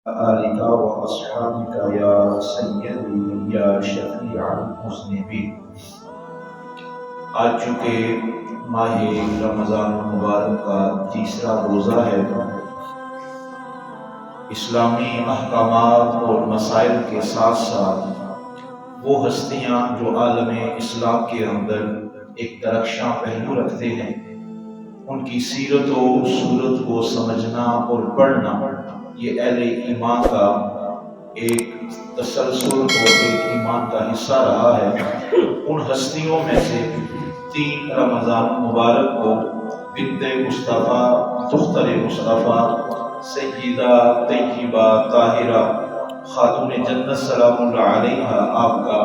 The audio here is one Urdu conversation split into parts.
آلك وأصحابك يا سيدي یا شفیع المذنبین۔ آج چونکہ ماہ رمضان المبارک کا تیسرا روزہ ہے، اسلامی احکامات اور مسائل کے ساتھ ساتھ وہ ہستیاں جو عالم اسلام کے اندر ایک درخشاں پہلو رکھتے ہیں، ان کی سیرت و صورت کو سمجھنا اور پڑھنا یہ اہل ایمان کا ایک تسلسل اور ایک ایمان کا حصہ رہا ہے۔ ان ہستیوں میں سے 3 رمضان مبارک کو بنت مصطفیٰ دختر مصطفیٰ سیدہ طیبہ طاہرہ خاتون جنت سلام اللہ علیہا آپ کا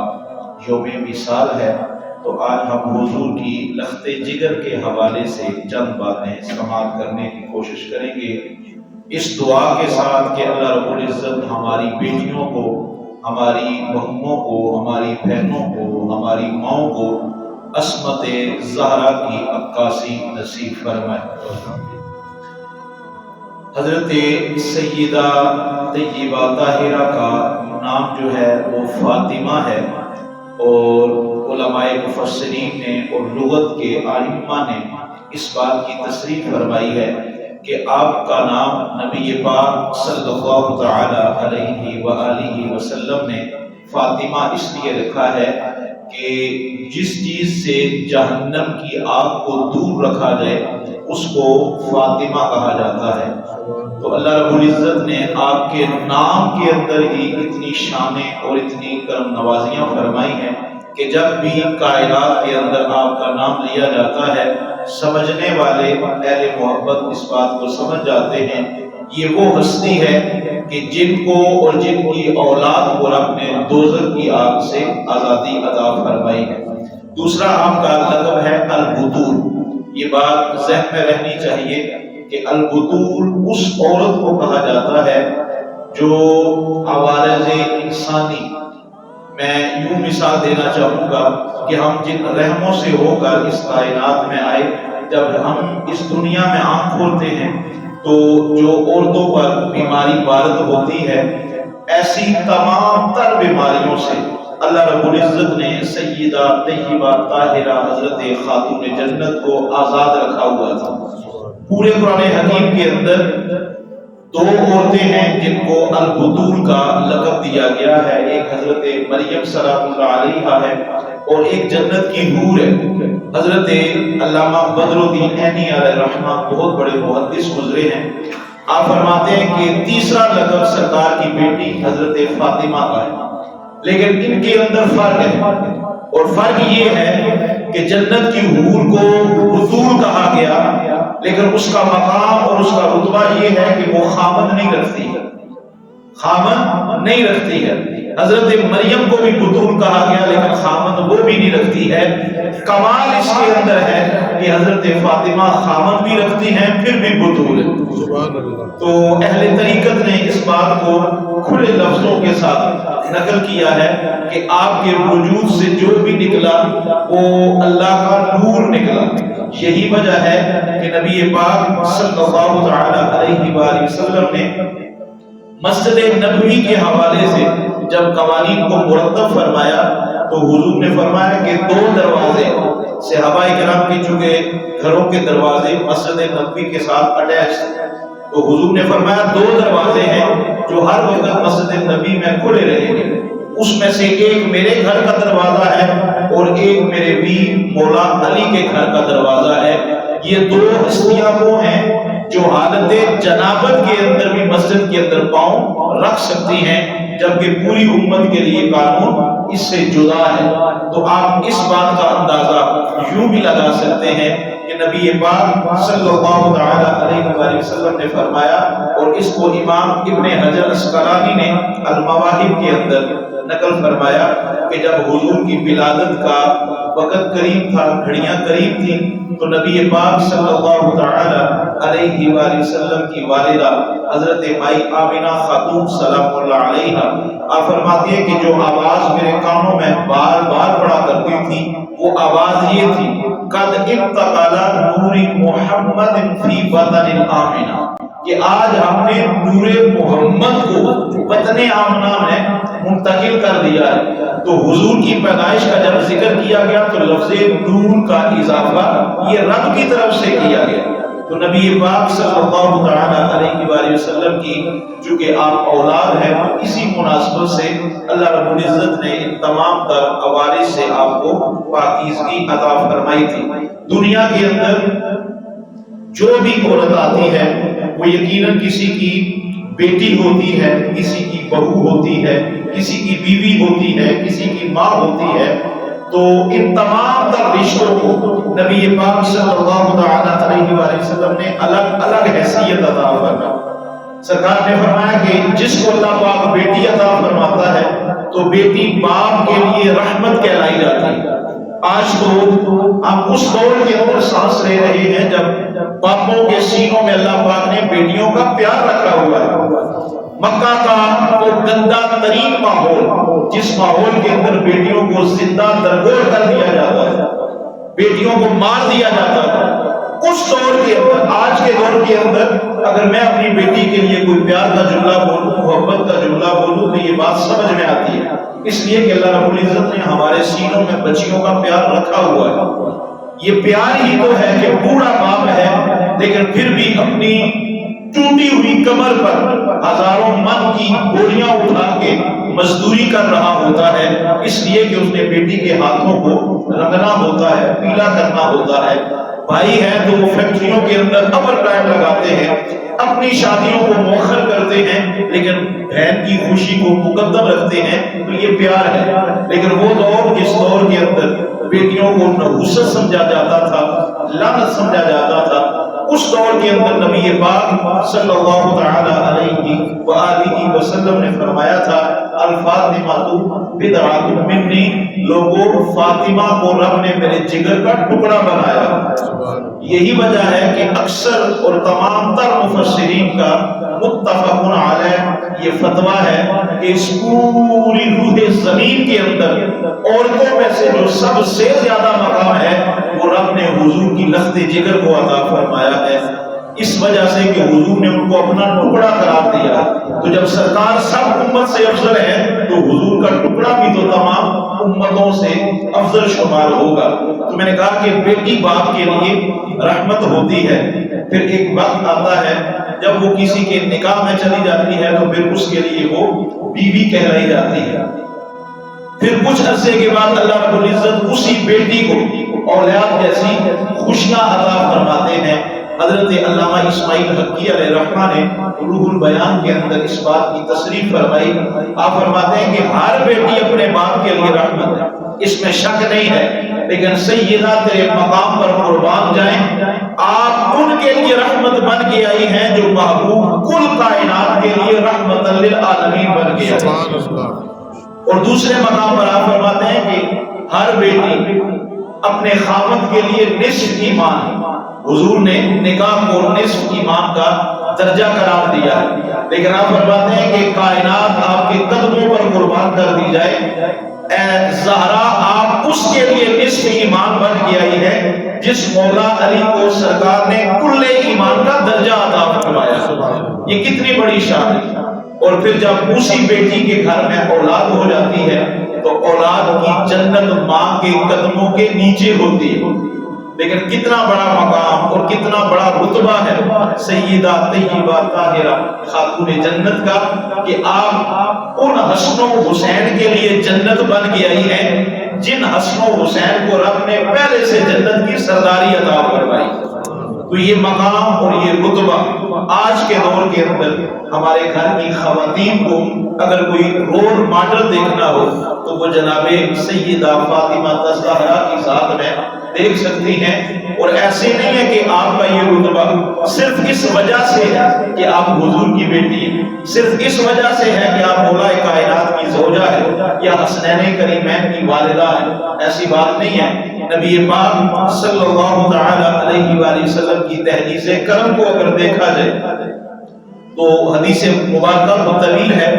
یوم وصال ہے، تو آج ہم حضور کی لخت جگر کے حوالے سے چند باتیں سماعت کرنے کی کوشش کریں گے، اس دعا کے ساتھ کہ اللہ رب العزت ہماری بیٹیوں کو، ہماری بہنوں کو، ہماری بہنوں کو، ہماری ماؤں کو عصمت زہرا کی عکاسی نصیب فرمائے۔ حضرت سیدہ طیبہ طاہرہ کا نام جو ہے وہ فاطمہ ہے، اور علماء مفسرین نے اور لغت کے عالمہ نے اس بات کی تصریح فرمائی ہے کہ آپ کا نام نبی پاک صلی اللہ تعالی علیہ وآلہ وسلم نے فاطمہ اس لیے رکھا ہے کہ جس چیز سے جہنم کی آگ کو دور رکھا جائے اس کو فاطمہ کہا جاتا ہے۔ تو اللہ رب العزت نے آپ کے نام کے اندر ہی اتنی شانیں اور اتنی کرم نوازیاں فرمائی ہیں کہ جب بھی کائنات کے اندر آپ کا نام لیا جاتا ہے، سمجھنے والے اہل محبت اس بات کو سمجھ جاتے ہیں یہ وہ ہستی ہے کہ جن کو اور جن کی اولاد کو رب نے دوزخ کی آگ سے آزادی عطا فرمائی ہے۔ دوسرا آپ کا لقب ہے البتول۔ یہ بات ذہن میں رہنی چاہیے کہ البتول اس عورت کو کہا جاتا ہے جو عوارض انسانی، میں یوں مثال دینا چاہوں گا کہ ہم جن رحموں سے ہو کر اس کائنات میں آئے، جب ہم اس دنیا میں آنکھ کھولتے ہیں تو جو عورتوں پر بیماری وارد ہوتی ہے، ایسی تمام تر بیماریوں سے اللہ رب العزت نے سیدہ طیبہ طاہرہ حضرت خاتون جنت کو آزاد رکھا ہوا تھا۔ پورے قرآن حکیم کے اندر 2 عورتیں ہیں جن کو البتول کا لقب دیا گیا ہے، ایک حضرت مریم سلام اللہ علیہا ہے اور ایک جنت کی حور ہے۔ حضرت علامہ بدر الدین عینی علیہ الرحمہ بہت بڑے محدث گزرے ہیں، آپ فرماتے ہیں کہ تیسرا لقب سرکار کی بیٹی حضرت فاطمہ کا ہے، لیکن ان کے اندر فرق ہے، اور فرق یہ ہے کہ جنت کی حور کو بتول کہا گیا، لیکن اس کا مقام اور اس کا رتبہ یہ ہے کہ وہ خامد نہیں رکھتی ہے، خامد نہیں رکھتی ہے۔ حضرت مریم کو بھی بتول کہا گیا لیکن خامد وہ بھی نہیں رکھتی ہے۔ کمال اس کے اندر ہے کہ حضرت فاطمہ خامد بھی رکھتی ہیں پھر بھی بتول ہے۔ تو اہل طریقت نے اس بات کو کھلے لفظوں کے ساتھ نقل کیا ہے کہ آپ کے وجود سے جو بھی نکلا وہ اللہ کا نور نکلا۔ یہی وجہ ہے کہ نبی پاک صلی اللہ تعالی علیہ وآلہ وسلم نے مسجد نبوی کے حوالے سے جب قوانین کو مرتب فرمایا تو حضور نے فرمایا کہ 2 دروازے، صحابہ کرام کے چونکہ گھروں کے دروازے مسجد نبوی کے ساتھ اٹیچ ہیں، تو حضور نے فرمایا 2 دروازے ہیں جو ہر وقت مسجد نبی میں کھلے رہیں گے، اس میں سے ایک میرے گھر کا دروازہ ہے اور ایک میرے ویر مولا علی کے گھر کا دروازہ ہے۔ یہ 2 ہستیاں وہ ہیں جو حالت جنابت کے اندر بھی مسجد کے اندر پاؤں رکھ سکتی ہیں، جبکہ پوری امت کے لیے قانون اس سے جدا ہے۔ تو آپ اس بات کا اندازہ یوں بھی لگا سکتے ہیں کہ نبی پاک صلی اللہ تعالی علیہ وآلہ وسلم نے فرمایا، اور اس کو امام ابن حجر اسقلانی نے المواہب کے اندر نقل فرمایا کہ جب حضور کی ولادت کا وقت قریب تھا، گھڑیاں قریب تھیں، تو نبی پاک صلی اللہ تعالی علیہ وآلہ وسلم کی والدہ حضرت مائی آمنہ خاتون سلام اللہ علیہا آپ فرماتی ہے کہ جو آواز میرے کانوں میں بار بار پڑا کرتی تھی وہ آواز یہ تھی، قد انتقل نور محمد فی بطن آمنہ، کہ آج ہم نے نور محمد کو بطن آمنہ میں منتقل کر دیا ہے۔ تو حضور کی پیدائش کا جب ذکر کیا گیا تو لفظ نور کا اضافہ یہ رب کی طرف سے کیا گیا۔ تو نبی پاک صلی اللہ تعالیٰ علیہ وآلہ وسلم کی چونکہ آپ اولاد ہیں، اسی مناسبت سے اللہ رب العزت نے ان تمام تر عوارض سے آپ کو پاکیزگی عطا فرمائی تھی۔ دنیا کے اندر جو بھی عورت آتی ہے وہ یقیناً کسی کی بیٹی ہوتی ہے، کسی کی بہو ہوتی ہے، کسی کی بیوی ہوتی ہے، کسی کی ماں ہوتی ہے۔ تو ان تمام تر رشتوں کو نبی پاک صلی اللہ تعالیٰ علیہ وآلہ وسلم نے الگ الگ حیثیت عطا فرمائی۔ سرکار نے فرمایا کہ جس کو اللہ پاک بیٹی عطا فرماتا ہے تو بیٹی باپ کے لیے رحمت کہلائی جاتی ہے۔ آج تو ہم اس دور کے اندر سانس لے رہے ہیں جب باپوں کے سینوں میں اللہ پاک نے بیٹیوں کا پیار رکھا ہوا ہے۔ مکہ کا وہ گندا ترین ماحول، جس ماحول کے اندر بیٹیوں کو زندہ درگور کر دیا جاتا ہے، بیٹیوں کو مار دیا جاتا ہے، اس دور کے اندر، آج کے دور کے اندر اگر میں اپنی بیٹی کے لیے کوئی پیار کا جملہ بولوں، محبت کا جملہ بولوں تو یہ بات سمجھ میں آتی ہے، اس لیے کہ اللہ رب العزت نے ہمارے سینوں میں بچیوں کا پیار رکھا ہوا ہے۔ یہ پیار ہی تو ہے کہ بوڑھا باپ ہے لیکن پھر بھی اپنی ٹوٹی ہوئی کمر پر ہزاروں من کی بوریاں اٹھا کے مزدوری کر رہا ہوتا ہے، اس لیے کہ اس نے بیٹی کے ہاتھوں کو رنگنا ہوتا ہے، پیلا کرنا ہوتا ہے۔ بھائی ہے تو وہ فیکٹریوں کے اندر اوور ٹائم لگاتے ہیں، اپنی شادیوں کو مؤخر کرتے ہیں، لیکن بہن کی خوشی کو مقدم رکھتے ہیں، تو یہ پیار ہے۔ لیکن وہ دور جس دور کے اندر بیٹیوں کو نحوست سمجھا جاتا تھا، لعنت سمجھا جاتا تھا، اس دور کے اندر نبی پاک صلی اللہ تعالی علیہ وآلہ وسلم نے فرمایا تھا الفاطمہ بدعۃ منی، لوگوں فاطمہ کو رب نے میرے جگر کا ٹکڑا بنایا۔ یہی وجہ ہے کہ اکثر اور تمام تر مفسرین کا متفق علیہ یہ فتویٰ ہے کہ اس پوری روح زمین کے اندر عورتوں میں سے جو سب سے زیادہ مقام ہے وہ رب نے حضور کی لخت جگر کو عطا فرمایا ہے، اس وجہ سے کہ حضور نے ان کو اپنا ٹکڑا قرار دیا۔ تو جب سرکار سب امت سے افضل ہے تو حضور کا ٹکڑا بھی تو تمام امتوں سے افضل شمار ہوگا۔ تو میں نے کہا کہ بیٹی باپ کے لیے رحمت ہوتی ہے، پھر ایک وقت آتا ہے جب وہ کسی کے نکاح میں چلی جاتی ہے تو پھر اس کے لیے وہ بیوی کہلائی جاتی ہے۔ پھر کچھ عرصے کے بعد اللہ رب العزت اسی بیٹی کو اولاد جیسی خوشیاں عطا فرماتے ہیں۔ حضرت علامہ اسماعیل حقی علیہ رحمہ نے روح البیان کے اندر اس بات کی تصریح فرمائی۔ آپ فرماتے ہیں کہ ہر بیٹی اپنے باپ کے لیے رحمت ہے، اس میں شک نہیں ہے، لیکن سیدہ تیرے مقام پر قربان جائیں، آپ ان کے لیے رحمت بن کے آئی ہیں جو محبوب کل کائنات کے لیے رحمت للعالمین بن کے آئی۔ اور دوسرے مقام پر آپ فرماتے ہیں کہ ہر بیٹی اپنے خاوند کے لیے نصف ایمان، حضور نے نکاح کو نصف ایمان کا درجہ قرار دیا ہے، لیکن آپ فرماتے ہیں کہ کائنات آپ کے قدموں پر قربان کر دی جائے، اے زہرا آپ اس کے لیے نصف ایمان بن کے آئی ہے جس مولا علی کو سرکار نے کل ایمان کا درجہ عطا فرمایا۔ یہ کتنی بڑی شان ہے۔ اور پھر جب اسی بیٹی کے گھر میں اولاد ہو جاتی ہے تو اولاد کی جنت ماں کے قدموں کے نیچے ہوتی ہے، لیکن کتنا بڑا مقام اور کتنا بڑا رتبہ ہے سیدہ طیبہ طاہرہ خاتون جنت کا کہ آپ ان حسن و حسین کے لیے جنت بن کے آئی ہیں جن حسن و حسین کو رب نے پہلے سے جنت کی سرداری عطا فرمائی۔ تو یہ مقام اور یہ رتبہ آج کے دور کے اندر ہمارے گھر کی خواتین کو اگر کوئی رول ماڈل دیکھنا ہو تو وہ جناب سیدہ فاطمہ الزہرا کی ذات میں دیکھ سکتی ہیں۔ اور ایسے نہیں ہے کہ آپ کا یہ رتبہ صرف اس وجہ سے ہے کہ آپ حضور کی بیٹی ہیں، صرف اس وجہ سے ہے کہ آپ مولا کائنات کی زوجہ ہے یا حسنین کریمین کی والدہ ہے، ایسی بات نہیں ہے۔ نبی پاک صلی اللہ تعالی علیہ وآلہ وسلم کی تحدیث کرم کو اگر دیکھا جائے تو حدیث مبارکہ طویل ہے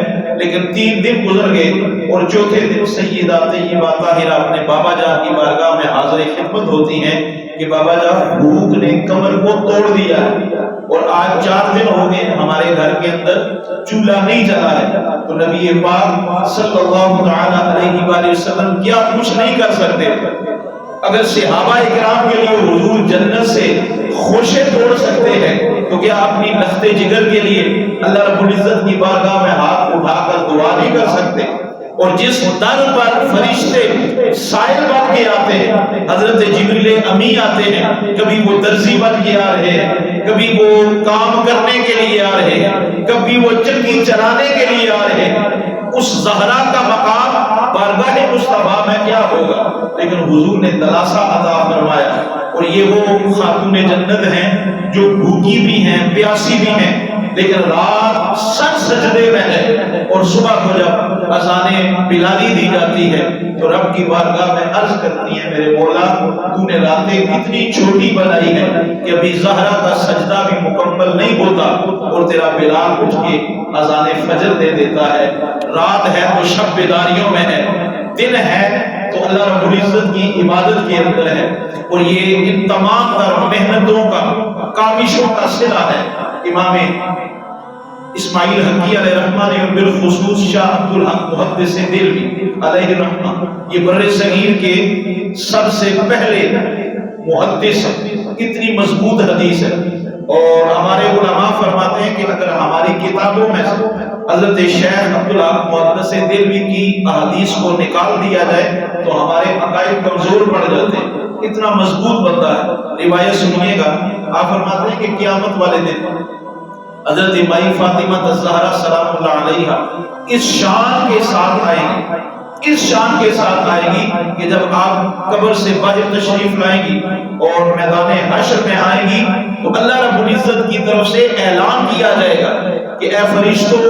لیکن 3 دن گزر گئے اور چوتھے دن سیدہ طیبہ طاہرہ اپنے بابا جان کی بارگاہ میں حاضر خدمت ہوتی ہیں کہ بابا جان بھوک نے کمر کو توڑ دیا اور آج 4 دن ہو گئے ہمارے گھر کے اندر چولہا نہیں جلا ہے. تو نبی پاک صلی اللہ تعالی علیہ وآلہ وسلم کیا کچھ نہیں کر سکتے؟ اگر صحابہ اکرام کے لیے حضور جنت سے خوشے توڑ سکتے ہیں تو کیا اپنی لخت جگر کے لیے اللہ رب العزت کی بارگاہ میں ہاتھ اٹھا کر دعا نہیں کر سکتے؟ اور جس در پر فرشتے سائل بن کے آتے ہیں، حضرت جبریل امی آتے ہیں، کبھی وہ درزی بن کے آ رہے ہیں، کبھی وہ کام کرنے کے لیے آ رہے ہیں، کبھی وہ چکی چلانے کے لیے آ رہے ہیں، اس زہرا کا مقام بارگاہ مصطفیٰ میں کیا ہوگا؟ لیکن حضور نے دلاسا عطا فرمایا. اور یہ وہ خاتون جنت ہیں جو بھوکی بھی ہیں، پیاسی بھی ہیں، لیکن رات سر سجدے میں ہے اور صبح کو جب اذان بلالی دی جاتی ہے تو رب کی بارگاہ میں عرض کرتی ہیں میرے مولا تو نے راتیں اتنی چھوٹی بنائی ہے کہ ابھی زہرا کا سجدہ بھی مکمل نہیں ہوتا اور تیرا بلال اٹھ کے اذان فجر دے دیتا ہے. رات ہے تو شب بیداریوں میں ہے، دن ہے تو اللہ رب العزت کی عبادت کے اندر ہے. اور یہ ان تمام تر محنتوں کا، کاوشوں کا صلہ ہے. امام اسماعیل حقی علیہ رحمہ نے بالخصوص شاہ عبد الحق محدث دہلوی علیہ رحمہ، یہ بر صغیر کے سب سے پہلے محدث، اتنی مضبوط حدیث ہے. اور ہمارے علماء فرماتے ہیں کہ اگر ہماری کتابوں میں سے حضرت شیخ عبد الحق محدث دہلوی کی احادیث کو نکال دیا جائے تو ہمارے عقائد کمزور پڑ جاتے ہیں. اتنا مضبوط بندہ ہے. روایت سنیے گا، آپ فرماتے ہیں کہ قیامت والے دن حضرت مائی فاطمہ الزہرا سلام اللہ علیہا اس شان کے ساتھ آئیں گی، اس شان کے ساتھ آئے گی کہ جب آپ قبر سے باہر تشریف لائیں گی اور میدان حشر میں آئیں گی تو اللہ رب العزت کی طرف سے اعلان کیا جائے گا کہ اے فرشتوں،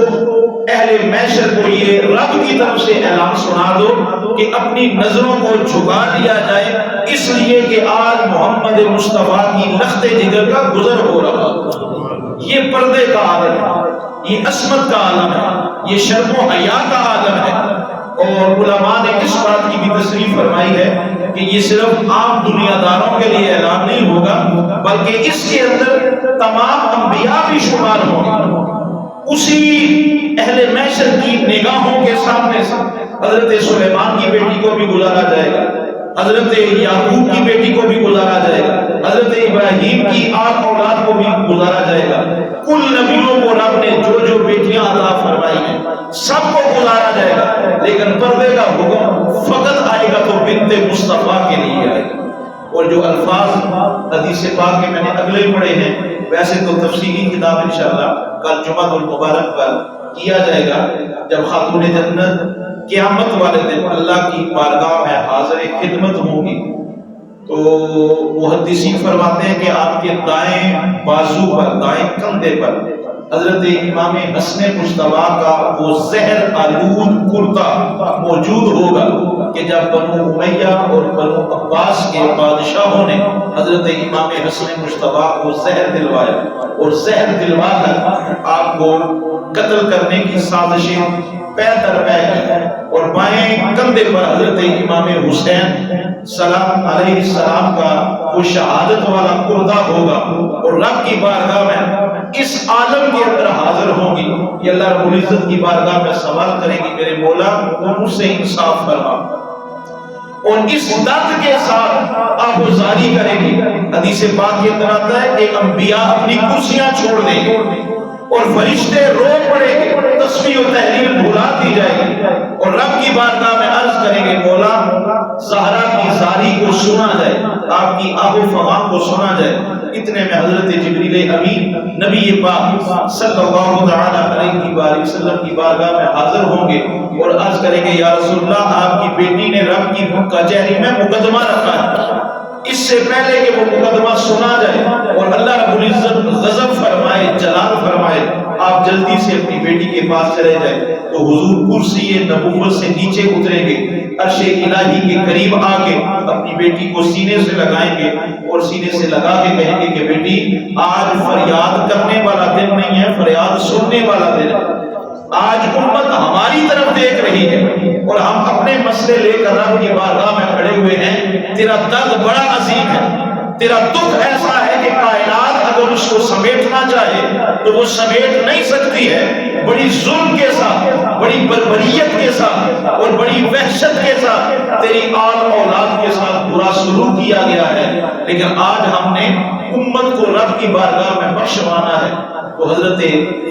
اہل محشر کو یہ رب کی طرف سے اعلان سنا دو کہ اپنی نظروں کو جھکا لیا جائے، اس لیے کہ آج محمد مصطفیٰ کی لخت جگر کا گزر ہو رہا. یہ پردے کا عالم ہے، یہ عصمت کا عالم ہے، یہ شرم و حیا کا عالم ہے. اور علماء نے اس بات کی بھی تصریح فرمائی ہے کہ یہ صرف عام دنیا داروں کے لیے اعلان نہیں ہوگا بلکہ اس کے اندر تمام انبیاء بھی شمار ہوں گے. اسی اہل محشر کی نگاہوں کے سامنے سے حضرت سلیمان کی بیٹی کو بھی گزارا جائے گا، حضرت یعقوب کی بیٹی کو بھی گزارا جائے گا، حضرت ابراہیم کی 8 اولاد کو بھی گزارا جائے گا. کل نبیوں کو رب نے جو جو بیٹیاں عطا فرمائی ہیں سب کو گزارا جائے گا، لیکن پردے کا حکم فقط آئے گا تو بنت مصطفیٰ کے لیے آئے گا. اور جو الفاظ حدیث پاک کے میں نے اگلے پڑھے ہیں، ویسے تو تفصیلی کتاب انشاءاللہ کل جمعہ المبارک پر کیا جائے گا جب خاتون جنت قیامت والے دن اللہ کی بارگاہ میں حاضر خدمت ہوں گی. تو محدثین فرماتے ہیں کہ آپ کے دائیں بازو پر، دائیں کندھے پر حضرت امام حسن مصطفیٰ کا وہ زہر آلود کرتا موجود ہوگا کہ جب بنو امیہ اور بنو عباس کے بادشاہوں نے حضرت امام حسن مصطفیٰ کو زہر دلوایا اور زہر دلوا کر آپ کو قتل کرنے کی سازشیں پے در پے کی، اور بائیں کندھے پر حضرت امام حسین سلام علیہ السلام کا وہ شہادت والا کرتا ہوگا اور رب کی بارگاہ میں اس عالم کے اندر حاضر ہوں گی. یہ اللہ رب العزت کی بارگاہ میں سوال کرے گی میرے مولا تو مجھ سے انصاف فرما، اور اس درد کے ساتھ آہوزاری کرے گی. حدیث پاک کے اندر آتا ہے کہ انبیاء اپنی کرسیاں چھوڑ دیں گے اور فرشتے رو پڑیں گے، تسبیح و تحلیل بھلا دی جائے گی اور رب کی بارگاہ میں عرض کریں گے مولا زہرا کی زاری کو سنا جائے، آپ کی آہ و فغان کو سنا جائے. اتنے میں حضرت جبریل امین نبی پاک صلی اللہ تعالی علیہ وآلہ وسلم کی بارگاہ میں حاضر ہوں گے اور عرض کریں گے یا رسول اللہ آپ کی بیٹی نے رب کی کچہری میں مقدمہ رکھا ہے، اس سے پہلے کہ وہ مقدمہ سنا جائے اور اللہ رب العزت غضب فرمائے، جلال فرمائے، آپ جلدی سے اپنی بیٹی کے پاس چلے جائیں. تو حضور کرسی نبوت سے نیچے اتریں گے، عرش الہی کے قریب آ کے اپنی بیٹی کو سینے سے لگائیں گے اور سینے سے لگا کے کہیں گے کہ بیٹی آج فریاد کرنے والا دن نہیں ہے، فریاد سننے والا دن ہے. آج امت ہماری طرف دیکھ رہی ہے اور ہم اپنے مسئلے لے کر رب کی بارگاہ میں کھڑے ہوئے ہیں. تیرا درد بڑا عظیم ہے، تیرا دکھ ایسا ہے کہ کائنات اگر اس کو سمیٹنا چاہے تو وہ سمیٹ نہیں سکتی ہے. بڑی ظلم کے ساتھ، بڑی بربریت کے ساتھ اور بڑی وحشت کے ساتھ تیری آل اولاد کے ساتھ برا سلوک کیا گیا ہے، لیکن آج ہم نے امت کو رب کی بارگاہ میں بخشوانا ہے. تو حضرت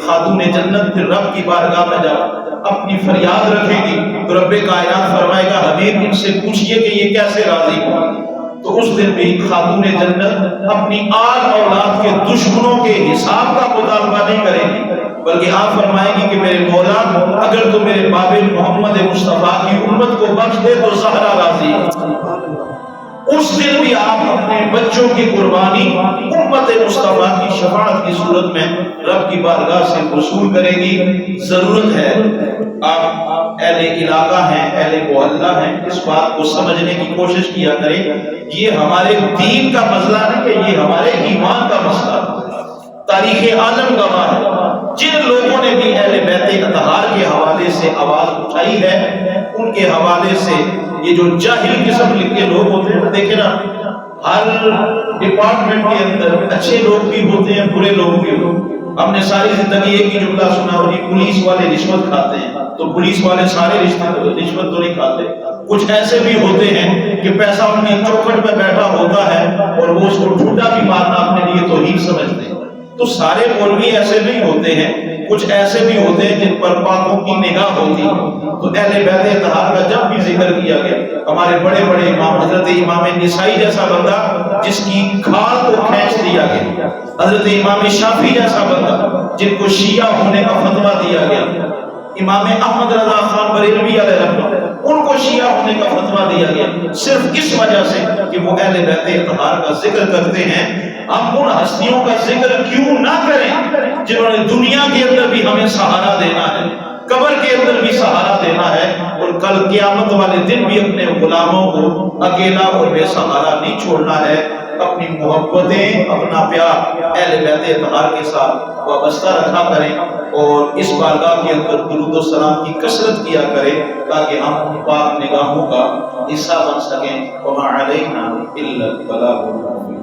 خاتون جنت پھر رب کی بارگاہ میں جب اپنی فریاد رکھے گی تو رب کائنات فرمائے گا حبیب ان سے پوچھئے کہ یہ کیسے راضی ہوا. تو اس دن بھی خاتون جنت اپنی آل اولاد کے دشمنوں کے حساب کا مطالبہ نہیں کرے گی، بلکہ آپ فرمائے گی کہ میرے مولا اگر تو میرے باب محمد مصطفیٰ کی امت کو بخش دے تو زہرا راضی. اس دن بھی آپ اپنے بچوں کی قربانی امت مصطفیٰ کی شفاعت کی صورت میں رب کی بارگاہ سے وصول کرے گی. ضرورت ہے آپ اہل علاقہ ہیں، اہل محلہ ہیں، اس بات کو سمجھنے کی کوشش کیا کریں. یہ ہمارے دین کا مسئلہ نہیں کہ یہ ہمارے ایمان کا مسئلہ. تاریخ عالم گواہ ہے جن لوگوں نے بھی اہل بیت اطہار کے حوالے سے آواز اٹھائی ہے، ان کے حوالے سے یہ جو جاہل قسم کے لوگ ہوتے ہیں، دیکھیں نا ہر ڈپارٹمنٹ کے اندر اچھے لوگ بھی ہوتے ہیں، برے لوگ بھی ہوتے ہیں. ہم نے ساری زندگی ایک ہی جملہ سنا اور یہ پولیس والے رشوت کھاتے ہیں، تو پولیس والے سارے رشوت تو نہیں کھاتے. کچھ ایسے بھی ہوتے ہیں کہ پیسہ ان کی چوکھٹ پہ بیٹھا ہوتا ہے اور وہ اس کو ٹھوٹا بھی مارنا اپنے لیے توہین سمجھتے ہیں. تو سارے مولوی ایسے نہیں ہوتے ہیں، کچھ ایسے بھی ہوتے ہیں جن پر پاکوں کی نگاہ ہوتی. تو اہل بیت اطہار کا جب بھی ذکر کیا گیا، ہمارے بڑے بڑے امام حضرت امام نسائی جیسا بندہ جس کی کھال کو کھینچ دیا گیا، حضرت امام شافعی جیسا بندہ جن کو شیعہ ہونے کا فتویٰ دیا گیا، امام احمد رضا خان بریلوی علیہ رحمۃ ان کو شیعہ ہونے کا فتویٰ دیا گیا صرف اس وجہ سے کہ وہ اہل بیت اطہار کا ذکر کرتے ہیں. ہم ان ہستیوں کا ذکر کیوں نہ کریں جنہوں نے دنیا کے اندر بھی ہمیں سہارا دینا ہے، قبر کے اندر بھی سہارا دینا ہے، اور کل قیامت والے دن بھی اپنے غلاموں کو اکیلا اور بے سہارا نہیں چھوڑنا ہے. اپنی محبتیں، اپنا پیار اہل بیت اطہار کے ساتھ وابستہ رکھا کریں اور اس بارگاہ کے اندر درود و سلام کی کثرت کیا کریں تاکہ ہم پاک نگاہوں کا حصہ بن سکیں. وما علینا الا البلاغ.